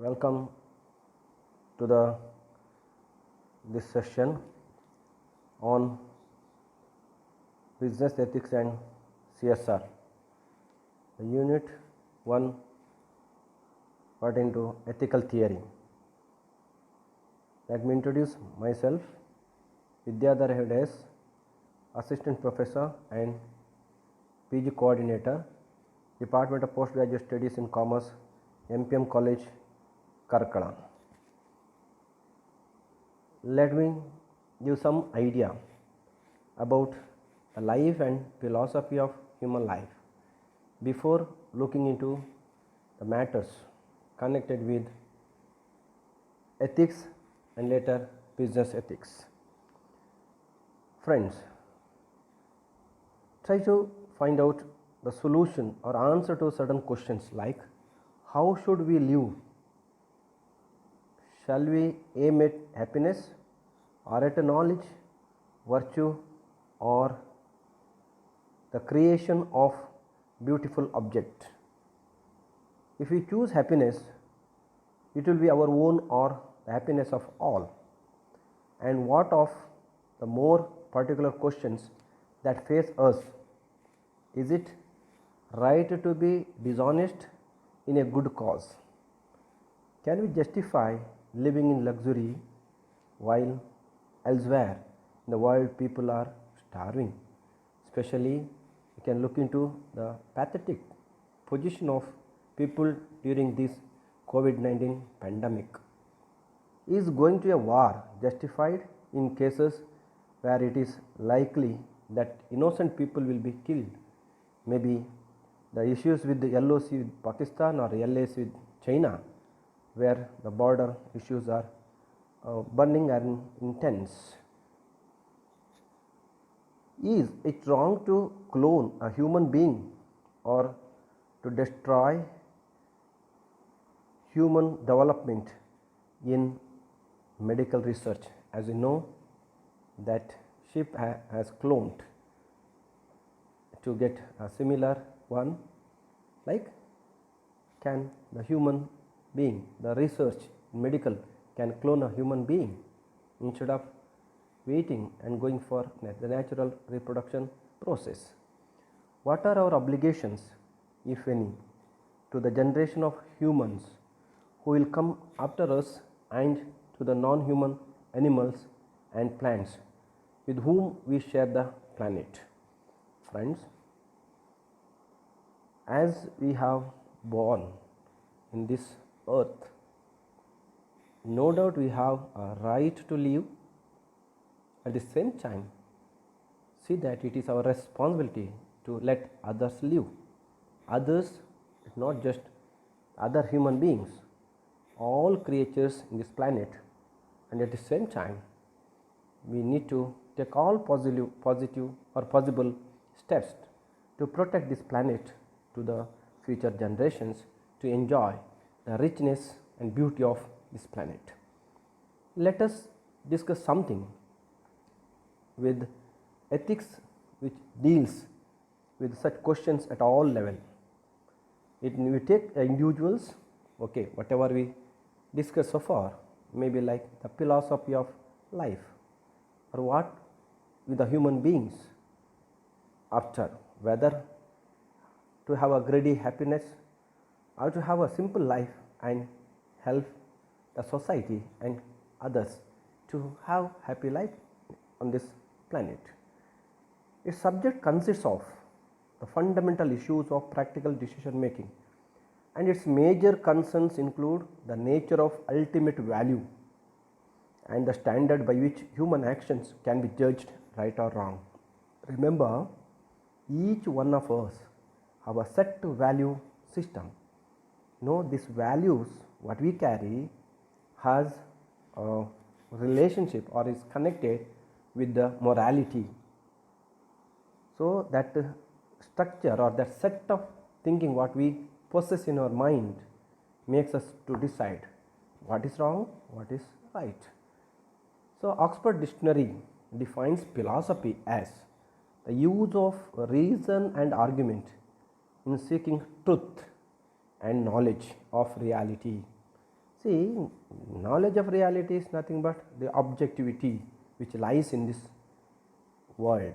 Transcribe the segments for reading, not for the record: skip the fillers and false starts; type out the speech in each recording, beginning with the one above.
Welcome to this session on business ethics and CSR. The unit 1 pertaining to ethical theory. Let me introduce myself. Vidyadhar Hegde, Assistant Professor and PG Coordinator, Department of Postgraduate Studies in Commerce, MPM College, Karkala. Let me give some idea about the life and philosophy of human life before looking into the matters connected with ethics and later business ethics. Friends, try to find out the solution or answer to certain questions like how should we live? Shall we aim at happiness or at knowledge, virtue, or the creation of beautiful object? If we choose happiness, it will be our own or the happiness of all. And what of the more particular questions that face us? Is it right to be dishonest in a good cause? Can we justify living in luxury while elsewhere in the world people are starving? Especially you can look into the pathetic position of people during this COVID-19 pandemic. Is going to a war justified in cases where it is likely that innocent people will be killed? Maybe the issues with the LOC with Pakistan or LAC with China, where the border issues are burning and intense. Is it wrong to clone a human being or to destroy human development in medical research? As you know that sheep has cloned to get a similar one, like can the human being, the research in medical can clone a human being instead of waiting and going for the natural reproduction process? What are our obligations, if any, to the generation of humans who will come after us and to the non-human animals and plants with whom we share the planet? Friends, as we have born in this earth, no doubt we have a right to live. At the same time, see that it is our responsibility to let others live. Others, not just other human beings, all creatures in this planet, and at the same time we need to take all positive or possible steps to protect this planet to the future generations to enjoy the richness and beauty of this planet. Let us discuss something with ethics which deals with such questions at all level. We take individuals, okay, whatever we discussed so far, maybe like the philosophy of life, or what with the human beings after, whether to have a greedy happiness or to have a simple life and help the society and others to have happy life on this planet. Its subject consists of the fundamental issues of practical decision making, and its major concerns include the nature of ultimate value and the standard by which human actions can be judged right or wrong. Remember, each one of us have a set value system. These values what we carry has a relationship or is connected with the morality. So that structure or that set of thinking what we possess in our mind makes us to decide what is wrong, what is right. So Oxford Dictionary defines philosophy as the use of reason and argument in seeking truth and knowledge of reality. See, knowledge of reality is nothing but the objectivity which lies in this world,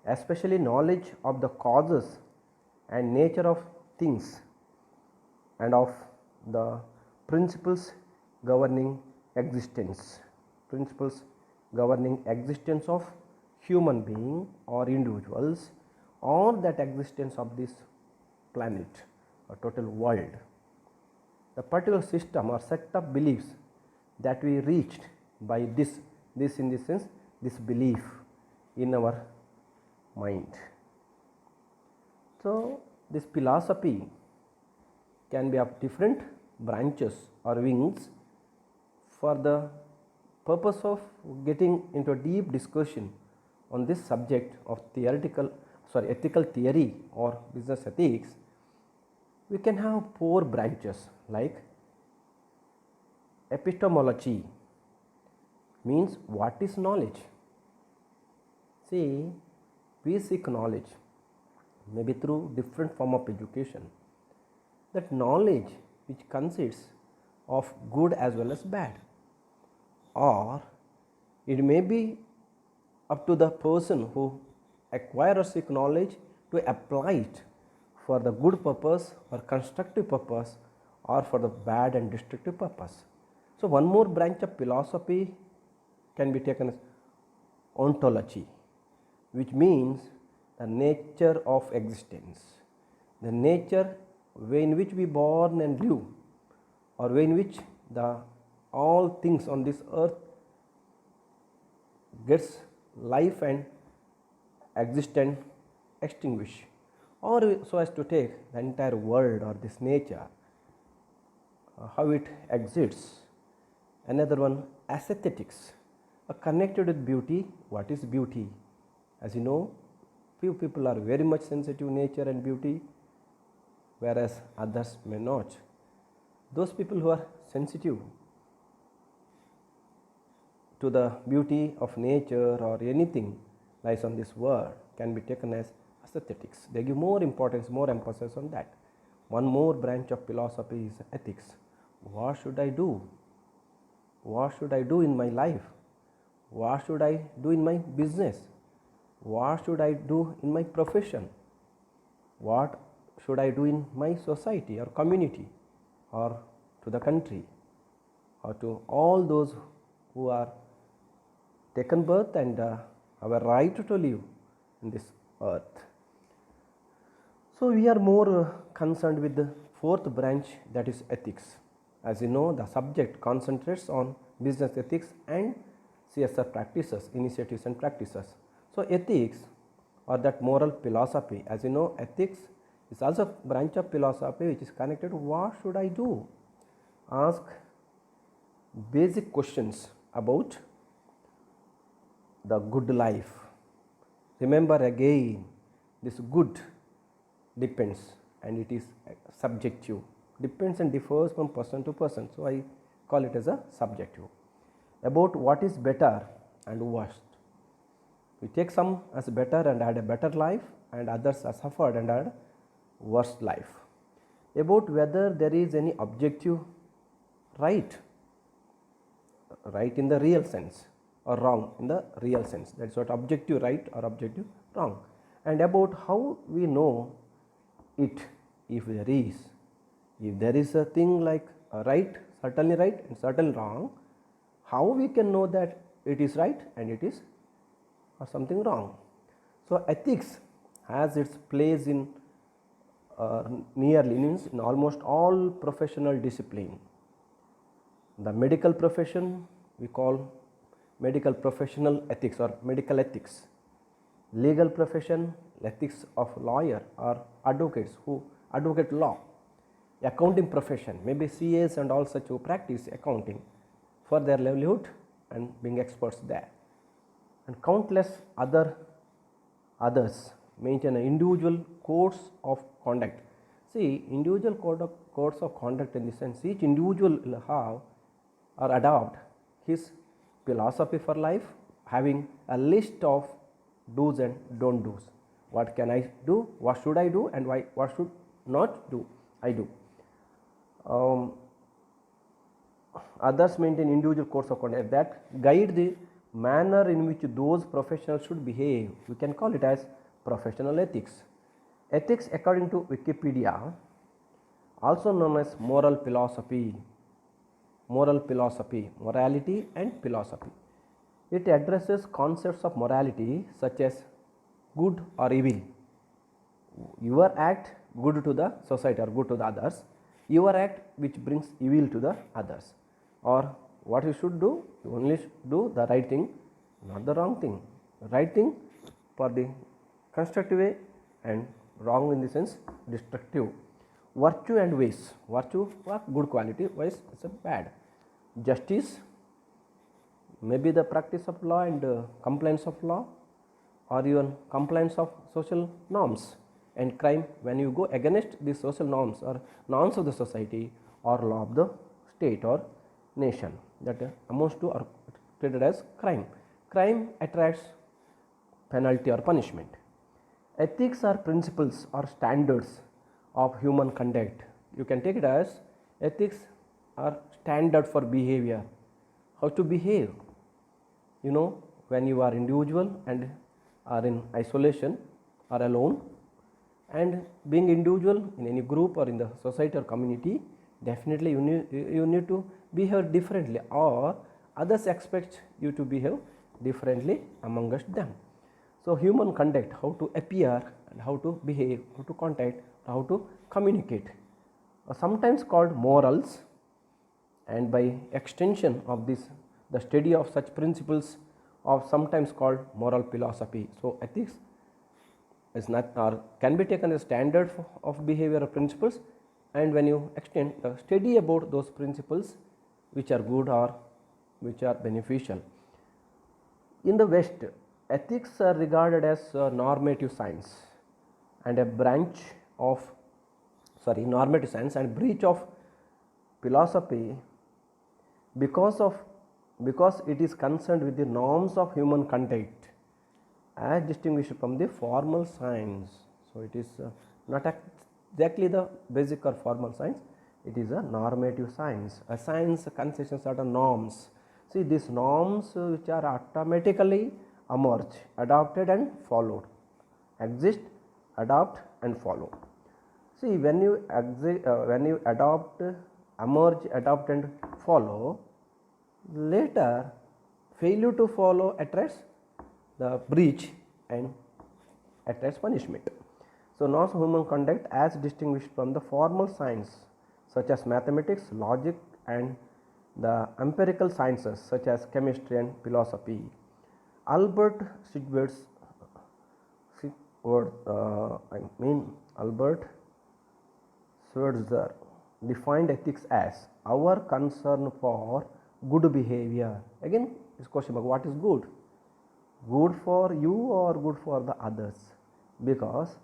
especially knowledge of the causes and nature of things and of the principles governing existence, principles governing existence of human being or individuals, or that existence of this planet or total world. The particular system or set of beliefs that we reached by this in this sense, this belief in our mind. So this philosophy can be of different branches or wings for the purpose of getting into a deep discussion on this subject of ethical theory or business ethics. We can have 4 branches, like epistemology means what is knowledge. See, we seek knowledge maybe through different form of education. That knowledge which consists of good as well as bad, or it may be up to the person who acquires or seek knowledge to apply it for the good purpose or constructive purpose, or for the bad and destructive purpose. So one more branch of philosophy can be taken as ontology, which means the nature of existence, the nature way in which we born and live, or way in which the all things on this earth gets life and exist and extinguish, or so as to take the entire world or this nature, how it exists. Another one, aesthetics, connected with beauty. What is beauty? As you know, few people are very much sensitive to nature and beauty, whereas others may not. Those people who are sensitive to the beauty of nature or anything lies on this world can be taken as aesthetics. They give more importance, more emphasis on that. One more branch of philosophy is ethics. What should I do? What should I do in my life? What should I do in my business? What should I do in my profession? What should I do in my society or community, or to the country, or to all those who are taken birth and have a right to live in this earth? So we are more concerned with the 4th branch, that is ethics. As you know, the subject concentrates on business ethics and CSR practices, initiatives and practices. So ethics, or that moral philosophy, as you know, ethics is also a branch of philosophy which is connected to what should I do. Ask basic questions about the good life. Remember again, this good depends, and it is subjective, depends and differs from person to person. So I call it as a subjective. About what is better and worst. We take some as better and had a better life, and others are suffered and had worst life. About whether there is any objective right in the real sense, or wrong in the real sense. That is what objective right or objective wrong. And about how we know it, if there is a thing like a right, certainly right and certainly wrong, how we can know that it is right and it is or something wrong. So ethics has its place in nearly means in almost all professional discipline. The medical profession we call medical professional ethics or medical ethics. Legal profession, ethics of lawyer or advocates who advocate law. Accounting profession, maybe CAs and all such who practice accounting for their livelihood and being experts there. And countless others maintain an individual codes of conduct. See, individual codes of conduct in the sense each individual will have or adopt his philosophy for life, having a list of do's and don't do's. What can I do? What should I do? And why? What should not do? I do. others maintain individual codes of conduct that guide the manner in which those professionals should behave. We can call it as professional ethics. Ethics, according to Wikipedia, also known as moral philosophy, morality and philosophy. It addresses concepts of morality such as good or evil. Your act good to the society or good to the others, your act which brings evil to the others, or what you should do, you only do the right thing, not the wrong thing. Right thing for the constructive way and wrong in the sense destructive. Virtue and vice, virtue or good quality, vice is a bad. Justice, maybe the practice of law and compliance of law, or even compliance of social norms. And crime, when you go against the social norms or norms of the society or law of the state or nation, that amounts to or treated as crime. Crime attracts penalty or punishment. Ethics are principles or standards of human conduct. You can take it as ethics are standard for behavior, how to behave. You know, when you are individual and are in isolation or alone, and being individual in any group or in the society or community, definitely you need to behave differently, or others expect you to behave differently amongst them. So, human conduct, how to appear and how to behave, how to contact, how to communicate, are sometimes called morals, and by extension of this, the study of such principles are sometimes called moral philosophy. So, ethics is not or can be taken as standard of behavioral principles, and when you extend the study about those principles which are good or which are beneficial. In the West, ethics are regarded as normative science and a branch of normative science and breach of philosophy because it is concerned with the norms of human conduct as distinguished from the formal science. So, it is not exactly the basic or formal science, it is a normative science. A science consists of certain norms. See, these norms which are automatically emerge, adopted and followed, exist, adopt and follow. See, when you adopt, emerge, adopt and follow, later failure to follow attracts the breach and attracts punishment. So, norms of human conduct as distinguished from the formal science such as mathematics, logic and the empirical sciences such as chemistry and philosophy. Albert Schweitzer defined ethics as our concern for good behavior. Again, this question about what is good? Good for you or good for the others? Because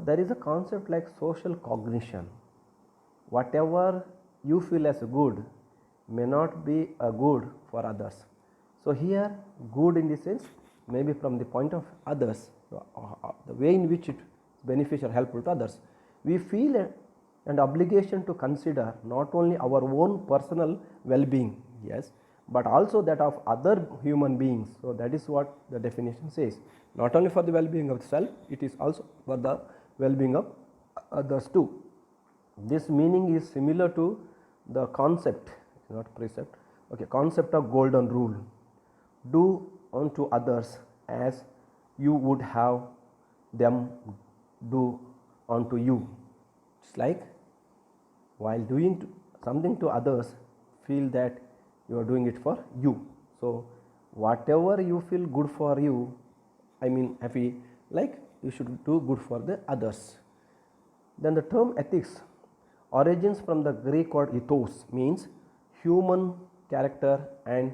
there is a concept like social cognition. Whatever you feel as good may not be a good for others. So, here good in the sense maybe from the point of others, the way in which it is beneficial, helpful to others. We feel an obligation to consider not only our own personal well-being, yes, but also that of other human beings. So, that is what the definition says, not only for the well-being of the self, it is also for the well-being of others too. This meaning is similar to the concept, not precept, concept of golden rule. Do unto others as you would have them do unto you. It's like while doing something to others, feel that you are doing it for you. So, whatever you feel good for you, happy, like you should do good for the others. Then the term ethics origins from the Greek word ethos, means human character, and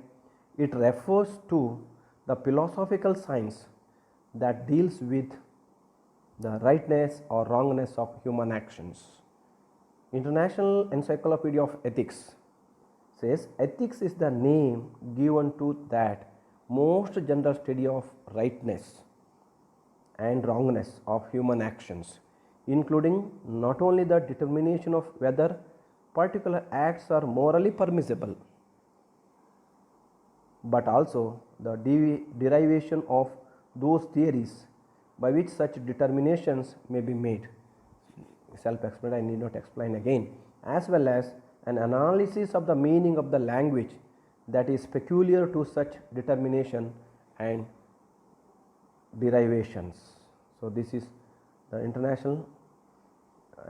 it refers to the philosophical science that deals with the rightness or wrongness of human actions. International Encyclopedia of Ethics says ethics is the name given to that most general study of rightness and wrongness of human actions, including not only the determination of whether particular acts are morally permissible, but also the derivation of those theories by which such determinations may be made. Self-explanatory, I need not explain again, as well as an analysis of the meaning of the language that is peculiar to such determination and derivations. So, this is the International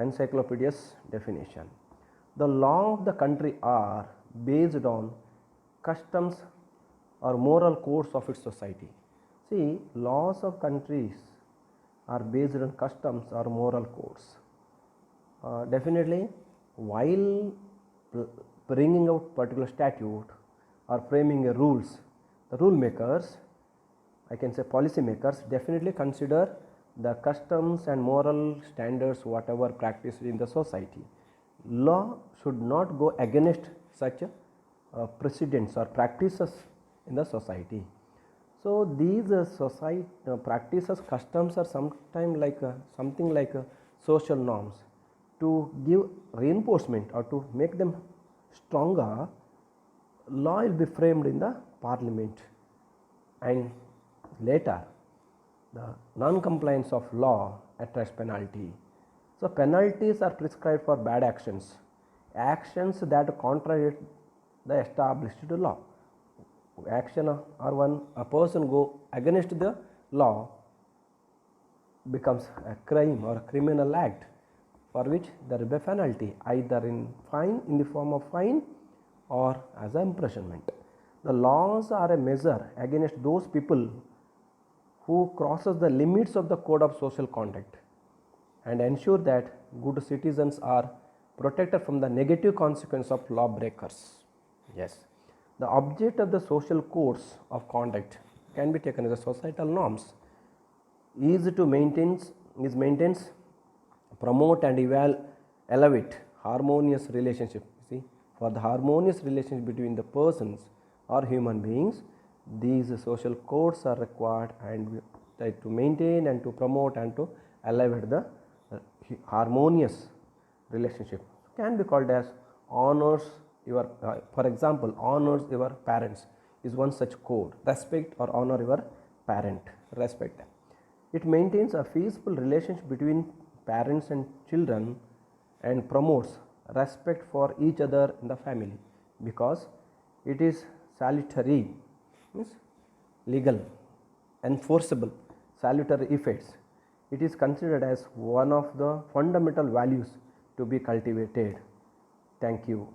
Encyclopedia's definition. The law of the country are based on customs or moral codes of its society. See, laws of countries are based on customs or moral codes. Definitely, while bringing out particular statute or framing a rules, the rule makers, I can say policy makers, definitely consider the customs and moral standards whatever practiced in the society. Law should not go against such precedents or practices in the society. So, these practices, customs are sometimes like something like social norms. To give reinforcement or to make them stronger, law will be framed in the parliament, and later the non-compliance of law attracts penalty. So, penalties are prescribed for bad actions, actions that contradict the established law. Action or when a person go against the law becomes a crime or a criminal act, for which there will be a penalty either in the form of fine or as an imprisonment. The laws are a measure against those people who crosses the limits of the code of social conduct and ensure that good citizens are protected from the negative consequence of lawbreakers. Yes, the object of the social codes of conduct can be taken as a societal norms is to maintains, promote and elevate harmonious relationship. See, for the harmonious relationship between the persons or human beings, these social codes are required and to maintain and to promote and to elevate the harmonious relationship. Can be called as honors your, for example, honors your parents is one such code. Respect or honor your parent, respect them. It maintains a peaceful relationship between parents and children and promotes respect for each other in the family, because it is salutary, means legal, enforceable, salutary effects. It is considered as one of the fundamental values to be cultivated. Thank you.